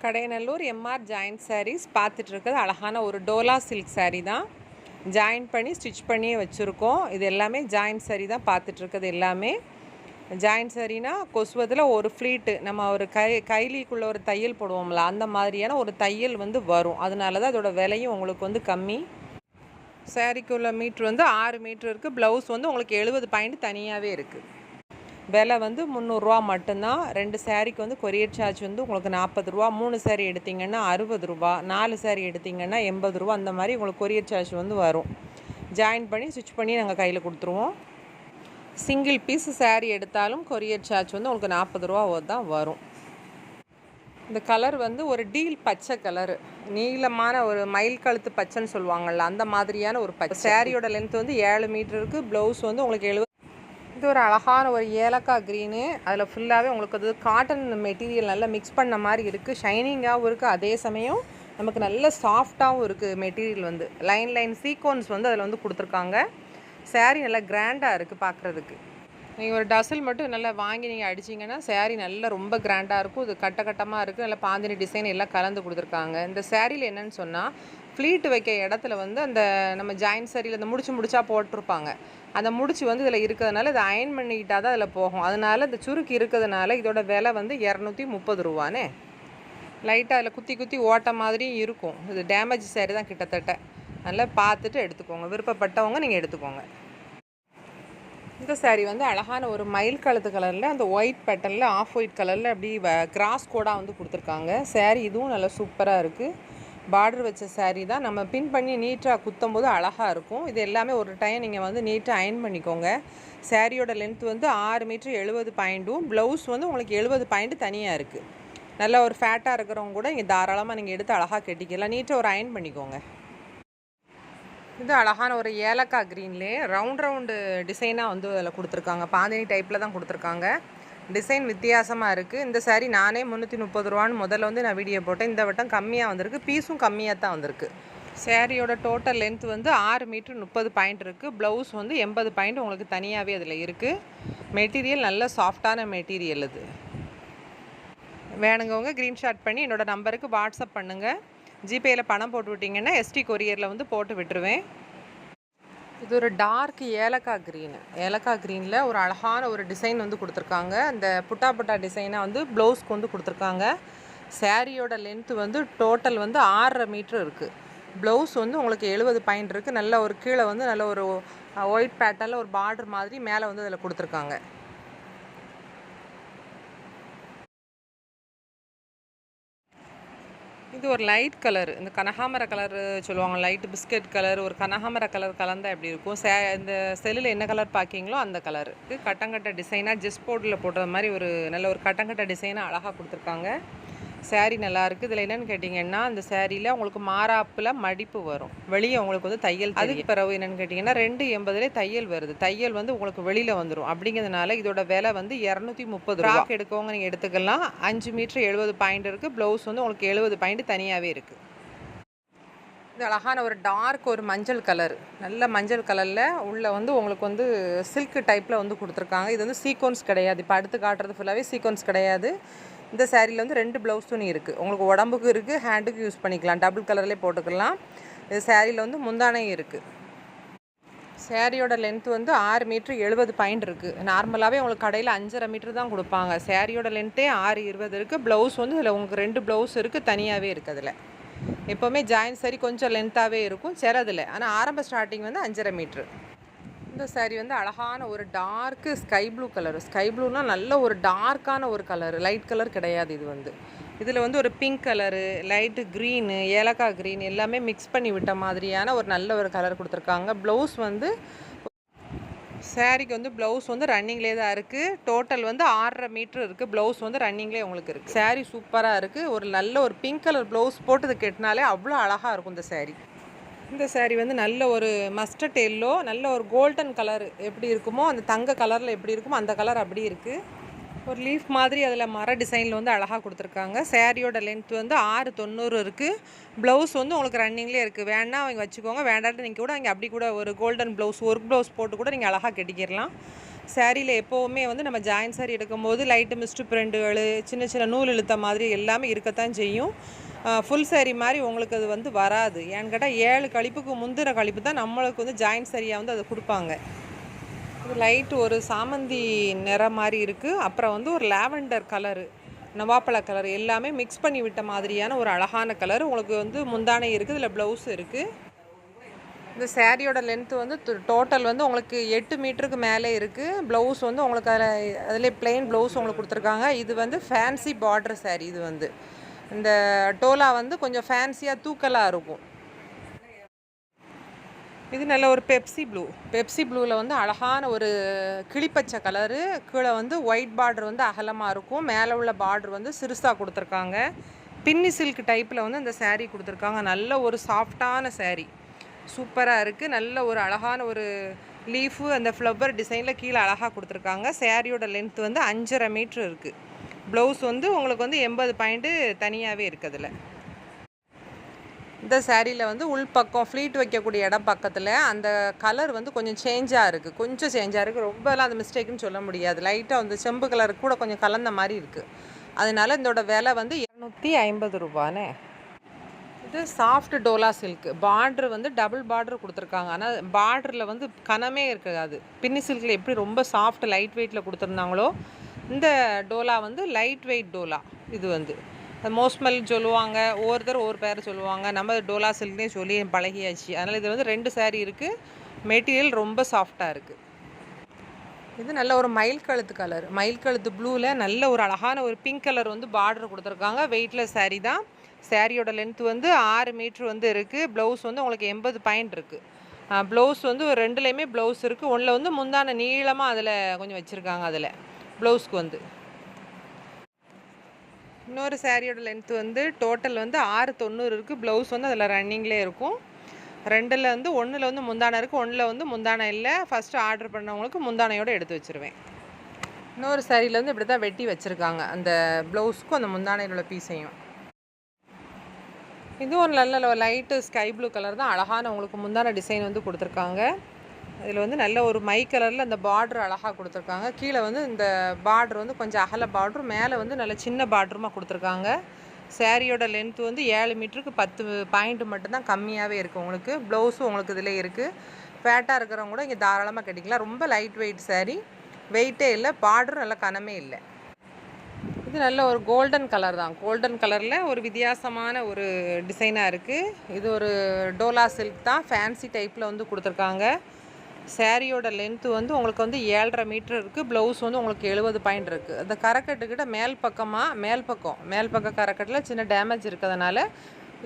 Kadayanallur MR joint saris பார்த்துட்டு இருக்கிறது அழகான ஒரு டோலா சில்க் சாரீ தான். ஜாயின் பண்ணி ஸ்டிச் பண்ணியே வச்சுருக்கோம். இது எல்லாமே ஜாயிண்ட் சாரீ தான் பார்த்துட்ருக்குது. எல்லாமே ஜாயிண்ட் சாரீனா கொசுவதில் ஒரு ஃப்ளீட்டு நம்ம ஒரு கைலிக்குள்ளே ஒரு தையல் போடுவோம்ல, அந்த மாதிரியான ஒரு தையல் வந்து வரும். அதனால தான் அதோட விலையும் உங்களுக்கு வந்து கம்மி. சாரீக்குள்ள மீட்ரு வந்து 6 மீட்ரு இருக்குது. ப்ளவுஸ் வந்து உங்களுக்கு 70 பாயிண்ட் தனியாகவே இருக்குது. விலை வந்து 300 ரூபா மட்டும்தான். 2 சாரீக்கு வந்து கொரியர் சார்ஜ் வந்து உங்களுக்கு 40 ரூபா. 3 சாரீ எடுத்திங்கன்னா 60 ரூபா. 4 சாரீ எடுத்திங்கன்னா 80 ரூபா. அந்த மாதிரி உங்களுக்கு கொரியர் சார்ஜ் வந்து வரும். ஜாயின் பண்ணி ஸ்டிச் பண்ணி நாங்கள் கையில் கொடுத்துருவோம். சிங்கிள் பீஸ் சாரீ எடுத்தாலும் கொரியர் சார்ஜ் வந்து உங்களுக்கு 40 ரூபா தான் வரும். இந்த கலர் வந்து ஒரு டீல் பச்சை கலரு, நீளமான ஒரு மயில் கழுத்து பச்சைன்னு சொல்லுவாங்கள்ல, அந்த மாதிரியான ஒரு பச்சை. சாரியோட லென்த் வந்து 7 மீட்டர் இருக்குது. ப்ளவுஸ் வந்து உங்களுக்கு 70. இது ஒரு அழகான ஒரு ஏலக்காய் க்ரீனு. அதில் ஃபுல்லாகவே உங்களுக்கு அது காட்டன் மெட்டீரியல் நல்லா மிக்ஸ் பண்ண மாதிரி இருக்குது. ஷைனிங்காகவும் இருக்குது, அதே சமயம் நமக்கு நல்ல சாஃப்டாகவும் இருக்குது. மெட்டீரியல் வந்து லைன் சீக்வன்ஸ் வந்து அதில் வந்து கொடுத்துருக்காங்க. சாரீ நல்லா கிராண்டாக இருக்குது பார்க்குறதுக்கு. நீங்கள் ஒரு டசல் மட்டும் நல்லா வாங்கி நீங்கள் அடிச்சிங்கன்னா சாரீ நல்லா ரொம்ப கிராண்டாக இருக்கும். இது கட்டமாக இருக்குது. நல்லா பாந்தினி டிசைன் எல்லாம் கலந்து கொடுத்துருக்காங்க. இந்த சாரியில் என்னென்னு சொன்னால், ஃப்ளீட்டு வைக்க இடத்துல வந்து அந்த நம்ம ஜாயின் சாரியில் அந்த முடிச்சா போட்டிருப்பாங்க. அந்த முடிச்சு வந்து இதில் இருக்கிறதுனால இதை அயன் பண்ணிக்கிட்டால் தான் அதில் போகும். அதனால் இந்த சுருக்கு இருக்கிறதுனால இதோட விலை வந்து 230 ரூபானே. லைட்டாக அதில் குத்தி ஓட்ட மாதிரி இருக்கும். இது டேமேஜ் சாரி தான் கிட்டத்தட்ட. நல்லா பார்த்துட்டு எடுத்துக்கோங்க. விருப்பப்பட்டவங்க நீங்கள் எடுத்துக்கோங்க. இந்த சாரீ வந்து அழகான ஒரு மயில் கழுத்து கலரில் அந்த ஒயிட் பேட்டர்னில் ஆஃப் ஒயிட் கலரில் அப்படி கிராஸ் கோடாக வந்து கொடுத்துருக்காங்க. சாரீ இதுவும் நல்லா சூப்பராக இருக்குது. பார்டர் வச்ச சாரீ தான். நம்ம பின் பண்ணி நீட்டாக குத்தும் போது அழகாக இருக்கும். இது எல்லாமே ஒரு டைம் நீங்கள் வந்து நீட்டாக அயன் பண்ணிக்கோங்க. சாரியோட லென்த் வந்து 6 மீட்டர் 70 பாயிண்ட்டும், ப்ளவுஸ் வந்து உங்களுக்கு 70 பாயிண்ட் தனியாக இருக்குது. நல்லா ஒரு ஃபேட்டாக இருக்கிறவங்க கூட இங்கே தாராளமாக நீங்கள் எடுத்து அழகாக கட்டிக்கலாம். நீட்டாக ஒரு அயன் பண்ணிக்கோங்க. இது அழகான ஒரு ஏலக்காய் க்ரீன்லேயே ரவுண்டு டிசைனாக வந்து அதில் கொடுத்துருக்காங்க. பாந்தினி டைப்பில் தான் கொடுத்துருக்காங்க. டிசைன் வித்தியாசமாக இருக்குது. இந்த சாரீ நானே 330 ரூபான்னு முதல்ல வந்து நான் வீடியோ போட்டேன். இந்த வட்டம் கம்மியாக வந்திருக்கு. பீஸும் கம்மியாக தான் வந்திருக்கு. சாரியோட டோட்டல் லென்த் வந்து 6 மீட்டர் 30 பாயிண்ட் இருக்குது. ப்ளவுஸ் வந்து 80 பாயிண்ட் உங்களுக்கு தனியாகவே அதில் இருக்குது. மெட்டீரியல் நல்ல சாஃப்டான மெட்டீரியல். இது வேணுங்கவங்க க்ரீன்ஷாட் பண்ணி என்னோடய நம்பருக்கு வாட்ஸ்அப் பண்ணுங்கள். ஜிபேயில் பணம் போட்டு விட்டிங்கன்னா எஸ்டி கொரியரில் வந்து போட்டு விட்டுருவேன். இது ஒரு டார்க் ஏலக்காய் க்ரீனில் ஒரு அழகான ஒரு டிசைன் வந்து கொடுத்துருக்காங்க. அந்த புட்டா டிசைனாக வந்து ப்ளவுஸ்க்கு வந்து கொடுத்துருக்காங்க. சாரியோட லென்த்து வந்து டோட்டல் வந்து 6.5 மீட்ரு இருக்குது. ப்ளவுஸ் வந்து உங்களுக்கு 70 பாயிண்ட் இருக்குது. நல்ல ஒரு கீழே வந்து நல்ல ஒரு ஒயிட் பேட்டர்னில் ஒரு பார்டர் மாதிரி மேலே வந்து அதில் கொடுத்துருக்காங்க. இது ஒரு லைட் கலர், இந்த கனகாமர கலர் சொல்லுவாங்க, லைட் பிஸ்கட் கலர், ஒரு கனகாமர கலர் கலந்தால் எப்படி இருக்கும். இந்த செல்லில் என்ன கலர் பார்க்கிங்களோ அந்த கலர். இது கட்டங்கட்ட டிசைனாக ஜெஸ்ட் போர்டில் போட்டது மாதிரி ஒரு நல்ல ஒரு கட்டங்கட்ட டிசைனாக அழகாக கொடுத்துருக்காங்க. சாரீ நல்லாயிருக்கு. இதில் என்னென்னு கேட்டிங்கன்னா, அந்த சாரியில் உங்களுக்கு மாறாப்பில் மடிப்பு வரும். வெளியே உங்களுக்கு வந்து தையல். அதுக்கு பிறகு என்னென்னு கேட்டிங்கன்னா 280 தையல் வருது. தையல் வந்து உங்களுக்கு வெளியில் வந்துடும். அப்படிங்கிறதுனால இதோட விலை வந்து 230 ரூபா. எடுக்கவங்க நீங்கள் எடுத்துக்கலாம். 5 மீட்டர் 70 பாயிண்ட் இருக்குது. ப்ளவுஸ் வந்து உங்களுக்கு 70 பாயிண்ட் தனியாகவே இருக்குது. இது அழகான ஒரு டார்க் ஒரு மஞ்சள் கலர், நல்ல மஞ்சள் கலரில் உள்ள வந்து உங்களுக்கு வந்து சில்க் டைப்பில் வந்து கொடுத்துருக்காங்க. இது வந்து சீக்வன்ஸ் கிடையாது. இப்போ அடுத்து காட்டுறது ஃபுல்லாகவே சீக்வன்ஸ் கிடையாது. இந்த சாரியில் வந்து 2 ப்ளவுஸ் துணி இருக்குது. உங்களுக்கு உடம்புக்கு இருக்குது, ஹேண்டுக்கு யூஸ் பண்ணிக்கலாம். டபுள் கலர்லேயே போட்டுக்கலாம். இது சாரியில் வந்து முந்தானையும் இருக்குது. சாரியோட லென்த் வந்து 6 மீட்டர் 70 பாயிண்ட் இருக்குது. நார்மலாகவே உங்களுக்கு கடையில் 5.5 மீட்டர் தான் கொடுப்பாங்க. சாரியோட லென்த்தே 6.20 இருக்குது. ப்ளவுஸ் வந்து இதில் உங்களுக்கு 2 ப்ளவுஸ் இருக்குது, தனியாகவே இருக்குது. அதில் எப்போவுமே ஜாயின் சாரி கொஞ்சம் லென்த்தாகவே இருக்கும் சிலதில். ஆனால் ஆரம்ப ஸ்டார்டிங் வந்து 5.5 மீட்ரு. இந்த சாரீ வந்து அழகான ஒரு dark sky blue colour. Sky ப்ளூனால் நல்ல ஒரு டார்க்கான ஒரு கலர், லைட் கலர் கிடையாது. இது வந்து இதில் வந்து ஒரு பிங்க் கலரு, லைட்டு க்ரீனு, ஏலக்காய் க்ரீன் எல்லாமே மிக்ஸ் பண்ணி விட்ட மாதிரியான ஒரு நல்ல ஒரு கலர் கொடுத்துருக்காங்க. ப்ளவுஸ் வந்து சாரீக்கு வந்து ப்ளவுஸ் வந்து ரன்னிங்லேயே தான் இருக்குது. டோட்டல் வந்து 6.5 மீட்ரு இருக்குது. ப்ளவுஸ் வந்து ரன்னிங்லேயே உங்களுக்கு இருக்குது. சாரீ சூப்பராக இருக்குது. ஒரு நல்ல ஒரு பிங்க் கலர் ப்ளவுஸ் போட்டு கெட்டினாலே அவ்வளோ அழகாக இருக்கும் இந்த சாரீ. இந்த சாரீ வந்து நல்ல ஒரு மஸ்டர்ட் எல்லோ, நல்ல ஒரு கோல்டன் கலர் எப்படி இருக்குமோ, அந்த தங்க கலரில் எப்படி இருக்குமோ அந்த கலர் அப்படி இருக்குது. ஒரு லீஃப் மாதிரி அதில் மர டிசைனில் வந்து அழகாக கொடுத்துருக்காங்க. சாரியோட லென்த் வந்து 6.90 இருக்குது. ப்ளவுஸ் வந்து உங்களுக்கு ரன்னிங்லேயே இருக்குது. வேணா அவங்க வச்சுக்கோங்க, வேண்டாட்டு நீங்கள் கூட இங்கே அப்படி கூட ஒரு கோல்டன் ப்ளவுஸ் ஒர்க் ப்ளவுஸ் போட்டு கூட நீங்கள் அழகாக கட்டிக்கிடலாம். சாரியில் எப்போவுமே வந்து நம்ம ஜாயின் சாரி எடுக்கும்போது லைட்டு மிஸ்டு பிரிண்டுகள் சின்ன சின்ன நூல் இழுத்த மாதிரி எல்லாமே இருக்கத்தான் செய்யும். ஃபுல் சாரி மாதிரி உங்களுக்கு அது வந்து வராது. ஏன்னு கேட்டால் 7 கழிப்புக்கு முந்தின கழிப்பு தான் நம்மளுக்கு வந்து ஜாயின் சாரியாக வந்து அதை கொடுப்பாங்க. இது லைட்டு ஒரு சாமந்தி நிறம் மாதிரி இருக்குது. அப்புறம் வந்து ஒரு லாவெண்டர் கலரு, நவாப்பழ கலர் எல்லாமே மிக்ஸ் பண்ணி விட்ட மாதிரியான ஒரு அழகான கலர். உங்களுக்கு வந்து முந்தானை இருக்குது, இதில் ப்ளவுஸ் இருக்குது. இந்த சாரியோட லென்த்து வந்து டோட்டல் வந்து உங்களுக்கு 8 மீட்டருக்கு மேலே இருக்குது. ப்ளவுஸ் வந்து உங்களுக்கு அதிலே பிளெயின் ப்ளவுஸ் உங்களுக்கு கொடுத்துருக்காங்க. இது வந்து ஃபேன்சி பார்டர் சாரி. இது வந்து இந்த டோலா வந்து கொஞ்சம் ஃபேன்சியாக தூக்கலாக இருக்கும். இது நல்ல ஒரு பெப்சி ப்ளூவில் வந்து அழகான ஒரு கிளிப்பச்சை கலரு. கீழே வந்து ஒயிட் பார்டர் வந்து அகலமாக இருக்கும். மேலே உள்ள பார்டர் வந்து சிறுசாக கொடுத்துருக்காங்க. பின்னி சில்க் டைப்பில் வந்து இந்த சாரீ கொடுத்துருக்காங்க. நல்ல ஒரு சாஃப்டான சாரீ, சூப்பராக இருக்குது. நல்ல ஒரு அழகான ஒரு லீஃபு அந்த ஃப்ளவர் டிசைனில் கீழே அழகாக கொடுத்துருக்காங்க. சாரியோட லென்த் வந்து 5.5 மீட்ரு இருக்குது. ப்ளவுஸ் வந்து உங்களுக்கு வந்து 80 பாயிண்ட்டு தனியாகவே இருக்குது. அதில் இந்த சாரியில் வந்து உள்பக்கம் ஃப்ளீட் வைக்கக்கூடிய இடம் பக்கத்தில் அந்த கலர் வந்து கொஞ்சம் சேஞ்சாக இருக்குது. ரொம்பலாம் அந்த மிஸ்டேக்குன்னு சொல்ல முடியாது. லைட்டாக வந்து செம்பு கலர் கூட கொஞ்சம் கலந்த மாதிரி இருக்குது. அதனால் இதோட விலை வந்து 250 ரூபானே. இது சாஃப்ட் டோலா சில்க். பார்ட்ரு வந்து டபுள் பார்ட்ரு கொடுத்துருக்காங்க. ஆனால் பார்டரில் வந்து கனமே இருக்காது. பின்னி சில்கில் எப்படி ரொம்ப சாஃப்ட் லைட் வெயிட்டில் கொடுத்துருந்தாங்களோ இந்த டோலா வந்து லைட் வெயிட் டோலா. இது வந்து மோஸ்மல் சொல்லுவாங்க, ஒவ்வொருத்தர் ஒவ்வொரு பேர் சொல்லுவாங்க. நம்ம டோலா சில்க்னே சொல்லி பழகியாச்சு. அதனால் இது வந்து 2 சாரீ இருக்குது. மெட்டீரியல் ரொம்ப சாஃப்டாக இருக்குது. இது நல்ல ஒரு மயில் கழுத்து கலர், மயில் கழுத்து ப்ளூவில் நல்ல ஒரு அழகான ஒரு பிங்க் கலர் வந்து பார்டர் கொடுத்துருக்காங்க. வெயிட்லெஸ் சாரீ தான். சாரியோட லென்த் வந்து 6 மீட்ரு வந்து இருக்குது. ப்ளவுஸ் வந்து உங்களுக்கு 80 பாயிண்ட் இருக்குது. ப்ளவுஸ் வந்து 2லேயுமே ப்ளவுஸ் இருக்குது. ஒன்றில் வந்து முந்தான நீளமாக அதில் கொஞ்சம் வச்சுருக்காங்க. அதில் ப்ளவுஸ்க்கு வந்து இன்னொரு சாரியோட லென்த் வந்து டோட்டல் வந்து 690 இருக்குது. ப்ளவுஸ் வந்து அதில் ரன்னிங்லேயே இருக்கும். 2ல் வந்து 1ல் வந்து முந்தானை இருக்குது, 1ல் வந்து முந்தானை இல்லை. ஃபஸ்ட்டு ஆர்டர் பண்ணவங்களுக்கு முந்தானையோடு எடுத்து வச்சுருவேன். இன்னொரு சாரியில் வந்து இப்படி தான் வெட்டி வச்சுருக்காங்க, அந்த ப்ளவுஸ்க்கும் அந்த முந்தானையில் உள்ள பீஸையும். இது ஒரு நல்ல லைட்டு ஸ்கை ப்ளூ கலர் தான். அழகான உங்களுக்கு முந்தான டிசைன் வந்து கொடுத்துருக்காங்க. இதில் வந்து நல்ல ஒரு மை கலரில் அந்த பார்ட்ரு அழகாக கொடுத்துருக்காங்க. கீழே வந்து இந்த பார்ட்ரு வந்து கொஞ்சம் அகல பார்ட்ரு, மேலே வந்து நல்ல சின்ன பார்ட்ருமா கொடுத்துருக்காங்க. சாரியோட லென்த் வந்து 7 மீட்டருக்கு 10 பாயிண்ட் மட்டும்தான் கம்மியாகவே இருக்குது. உங்களுக்கு ப்ளவுஸும் உங்களுக்கு இதில் இருக்குது. ஃபேட்டாக இருக்கிறவங்க கூட இங்கே தாராளமாக கிடைக்கலாம். ரொம்ப லைட் வெயிட் சாரீ, வெயிட்டே இல்லை, பார்டரும் நல்ல கனமே இல்லை. இது நல்ல ஒரு கோல்டன் கலர் தான். கோல்டன் கலரில் ஒரு வித்தியாசமான ஒரு டிசைனாக இருக்குது. இது ஒரு டோலா சில்க் தான், ஃபேன்சி டைப்பில் வந்து கொடுத்துருக்காங்க. சாரியோட லென்த்து வந்து உங்களுக்கு வந்து 7.5 மீட்டர் இருக்குது. ப்ளவுஸ் வந்து உங்களுக்கு 70 பாயிண்ட் இருக்குது. அந்த கரக்கட்டுக்கிட்ட மேல் பக்க கரக்கட்டில் சின்ன டேமேஜ் இருக்கிறதுனால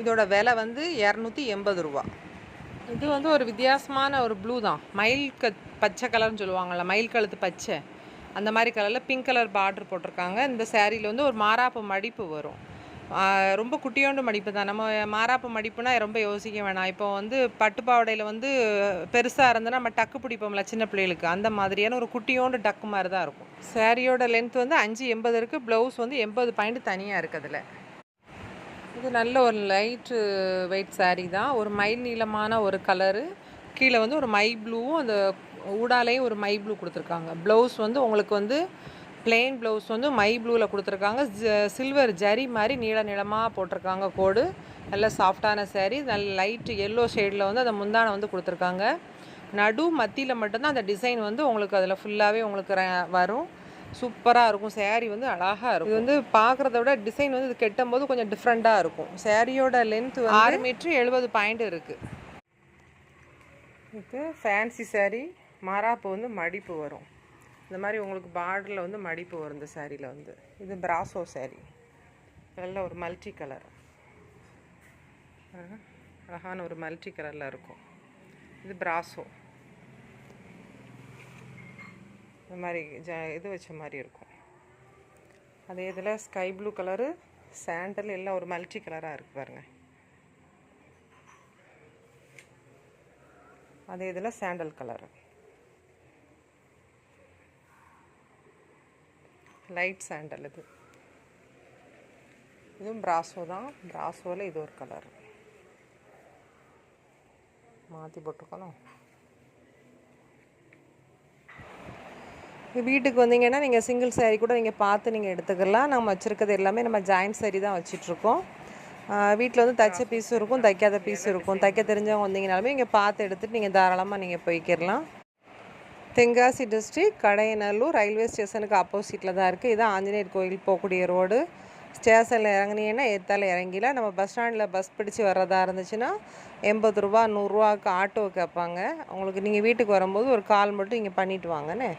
இதோட விலை வந்து 280 ரூபா. இது வந்து ஒரு வித்தியாசமான ஒரு ப்ளூ தான். பச்சை கலர்னு சொல்லுவாங்கள்ல, மயில் கழுத்து பச்சை, அந்த மாதிரி கலரில் பிங்க் கலர் பார்டர் போட்டிருக்காங்க. இந்த சாரியில் வந்து ஒரு மாராப்பு மடிப்பு வரும். ரொம்ப குட்டியோண்டு மடிப்பு தான். நம்ம மாராப்பு மடிப்புனா ரொம்ப யோசிக்க வேணாம். இப்போ வந்து பட்டு பாவாடையில் வந்து பெருசாக இருந்ததுன்னா நம்ம டக்கு பிடிப்போம்ல சின்ன பிள்ளைகளுக்கு, அந்த மாதிரியான ஒரு குட்டியோண்டு டக்கு மாதிரி தான் இருக்கும். சாரியோட லென்த் வந்து 5.80 இருக்குது. ப்ளவுஸ் வந்து 80 பாயிண்ட் தனியாக இருக்குது. அதில் இது நல்ல ஒரு லைட்டு வெயிட் சாரீ தான். ஒரு மயில் நீளமான ஒரு கலரு, கீழே வந்து ஒரு மை ப்ளூவும் அந்த ஊடாலையும் ஒரு மை ப்ளூ கொடுத்துருக்காங்க. ப்ளவுஸ் வந்து உங்களுக்கு வந்து பிளெயின் ப்ளவுஸ் வந்து மை ப்ளூவில் கொடுத்துருக்காங்க. சில்வர் ஜரி மாதிரி நீளமாக போட்டிருக்காங்க கோடு. நல்ல சாஃப்டான சாரீ. நல்ல லைட்டு எல்லோ ஷேடில் வந்து அந்த முந்தானை வந்து கொடுத்துருக்காங்க. மத்தியில் மட்டும்தான் அந்த டிசைன் வந்து உங்களுக்கு அதில் ஃபுல்லாகவே உங்களுக்கு வரும். சூப்பராக இருக்கும். சாரீ வந்து அழகாக இருக்கும். இது வந்து பார்க்குறத விட டிசைன் வந்து இது கெட்டும் போது கொஞ்சம் டிஃப்ரெண்ட்டாக இருக்கும். சாரியோட லென்த் 6 மீட்ரு 70 பாயிண்ட் இருக்குது. இது ஃபேன்சி சாரீ. மாராப்பு வந்து மடிப்பு வரும். இந்த மாதிரி உங்களுக்கு பார்டரில் வந்து மடிப்பு வரும் இந்த சாரியில் வந்து. இது பிராசோ சாரீ. நல்ல ஒரு மல்டி கலர், அழகான ஒரு மல்டி கலரில் இருக்கும். இது பிராசோ. இந்த மாதிரி இது வச்ச மாதிரி இருக்கும். அதே இதில் ஸ்கை ப்ளூ கலரு, சாண்டல் எல்லாம் ஒரு மல்டி கலராக இருக்குது பாருங்கள். அதே இதில் சாண்டல் கலரு, லைட் சாண்டல். இதுவும் பிராசோ தான். பிராசோவில் இது ஒரு கலர் மாற்றி போட்டுக்கணும். வீட்டுக்கு வந்தீங்கன்னா நீங்கள் சிங்கிள் saree கூட நீங்கள் பார்த்து நீங்கள் எடுத்துக்கலாம். நம்ம வச்சுருக்கிறது எல்லாமே நம்ம ஜாயிண்ட் saree தான் வச்சிட்ருக்கோம். வீட்டில் வந்து தைச்ச பீஸும் இருக்கும், தைக்காத பீஸும் இருக்கும். தைக்க தெரிஞ்சவங்க வந்தீங்கனாலுமே இங்கே பார்த்து எடுத்துகிட்டு நீங்கள் தாராளமாக நீங்கள் போய்க்கிடலாம். தென்காசி டிஸ்ட்ரிக்ட் கடையநல்லூர் ரயில்வே ஸ்டேஷனுக்கு ஆப்போசிட்டில் தான் இருக்குது. இதுதான் ஆஞ்சநேயர் கோயில் போகக்கூடிய ரோடு. ஸ்டேஷனில் இறங்குனீங்கன்னா ஏத்தால இறங்கில. நம்ம பஸ் ஸ்டாண்டில் பஸ் பிடிச்சி வர்றதா இருந்துச்சுன்னா ரூ. 80 ரூ. 100க்கு ஆட்டோ கேட்பாங்க. உங்களுக்கு நீங்கள் வீட்டுக்கு வரும்போது ஒரு கால் மட்டும் இங்கே பண்ணிவிட்டு வாங்கண்ணே.